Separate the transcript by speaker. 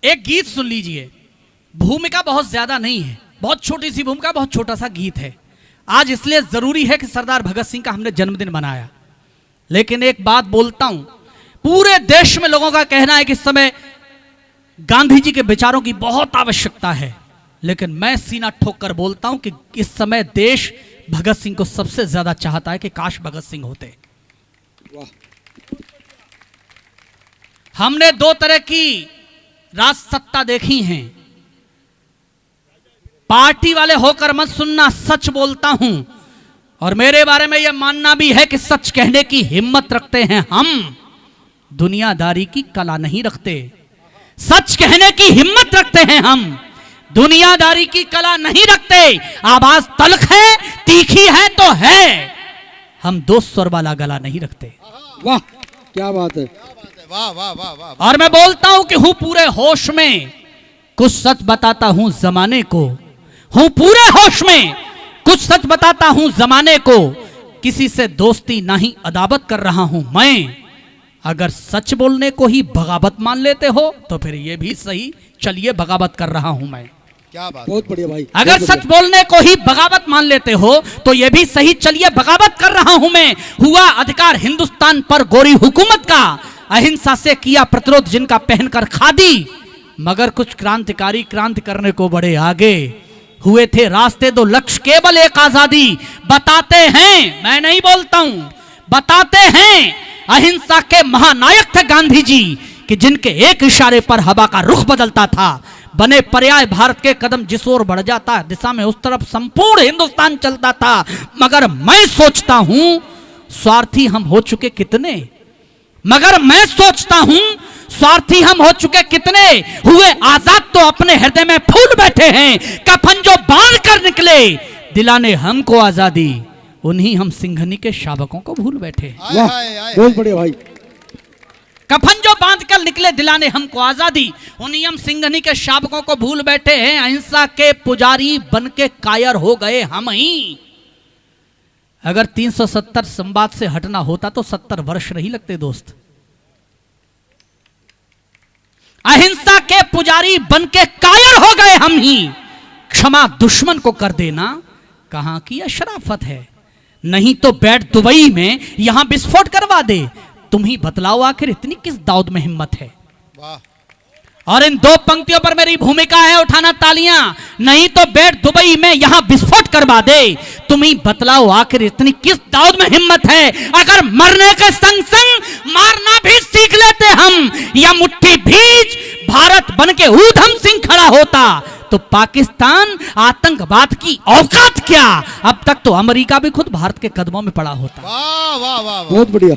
Speaker 1: एक गीत सुन लीजिए, भूमिका बहुत ज्यादा नहीं है, बहुत छोटी सी भूमिका, बहुत छोटा सा गीत है। आज इसलिए जरूरी है कि सरदार भगत सिंह का हमने जन्मदिन मनाया। लेकिन एक बात बोलता हूं, पूरे देश में लोगों का कहना है कि इस समय गांधी जी के विचारों की बहुत आवश्यकता है, लेकिन मैं सीना ठोक कर बोलता हूं कि इस समय देश भगत सिंह को सबसे ज्यादा चाहता है कि काश भगत सिंह होते। हमने दो तरह की राज सत्ता देखी हैं। पार्टी वाले होकर मत सुनना, सच बोलता हूं, और मेरे बारे में यह मानना भी है कि सच कहने की हिम्मत रखते हैं हम, दुनियादारी की कला नहीं रखते। सच कहने की हिम्मत रखते हैं हम, दुनियादारी की कला नहीं रखते। आवाज तल्ख है, तीखी है तो है, हम दो स्वर वाला गला नहीं रखते।
Speaker 2: वाह क्या बात है,
Speaker 3: वाह वाह वाह वाह।
Speaker 1: और मैं बोलता हूं कि हूं पूरे होश में, कुछ सच बताता हूं जमाने को, हूं पूरे होश में, कुछ सच बताता हूं जमाने को, किसी से दोस्ती नहीं अदावत कर रहा हूं मैं। अगर सच बोलने को ही बगावत मान लेते हो तो फिर ये भी सही, चलिए बगावत कर रहा हूं मैं।
Speaker 3: क्या बात,
Speaker 2: बहुत बढ़िया भाई।
Speaker 1: अगर सच बोलने को ही बगावत मान लेते हो तो यह भी सही, चलिए बगावत कर रहा हूं मैं। हुआ अधिकार हिंदुस्तान पर गोरी हुकूमत का, अहिंसा से किया प्रतिरोध जिनका पहनकर खादी, मगर कुछ क्रांतिकारी क्रांति करने को बड़े आगे हुए थे, रास्ते दो लक्ष्य केवल एक आजादी। बताते हैं, मैं नहीं बोलता हूं, बताते हैं अहिंसा के महानायक थे गांधी जी, कि जिनके एक इशारे पर हवा का रुख बदलता था। बने पर्याय भारत के कदम जिस ओर बढ़ जाता दिशा में उस तरफ संपूर्ण हिंदुस्तान चलता था। मगर मैं सोचता हूं स्वार्थी हम हो चुके कितने, मगर मैं सोचता हूं स्वार्थी हम हो चुके कितने। हुए आजाद तो अपने हृदय में फूल बैठे हैं, कफन जो बांध कर निकले दिलाने हमको आजादी, उन्हीं हम सिंघनी के शावकों को भूल बैठे।
Speaker 2: वाह बहुत बढ़िया भाई।
Speaker 1: कफन जो बांध कर निकले दिलाने हमको आजादी, उन्हीं हम सिंघनी के शावकों को भूल बैठे हैं। अहिंसा के पुजारी बन के कायर हो गए हम ही। अगर 370 संवाद से हटना होता तो 70 वर्ष नहीं लगते दोस्त। अहिंसा के पुजारी बन के कायर हो गए हम ही। क्षमा दुश्मन को कर देना कहां की शराफत है, नहीं तो बैठ दुबई में यहां विस्फोट करवा दे। तुम ही बतलाओ आखिर इतनी किस दाऊद में हिम्मत है।
Speaker 3: वाह।
Speaker 1: और इन दो पंक्तियों पर मेरी भूमिका है उठाना तालियां, नहीं तो बैठ दुबई में यहां विस्फोट करवा दे। तुम ही बतलाओ आखिर इतनी किस दाऊद में हिम्मत है। अगर मरने के संग संग मारना भी सीख लेते हम, या मुट्ठी भीज भारत बन के ऊधम सिंह खड़ा होता, तो पाकिस्तान आतंकवाद की औकात क्या। अब तक तो अमेरिका भी खुद भारत के कदमों में पड़ा होता।
Speaker 3: वाह वाह वाह।
Speaker 2: बहुत बढ़िया।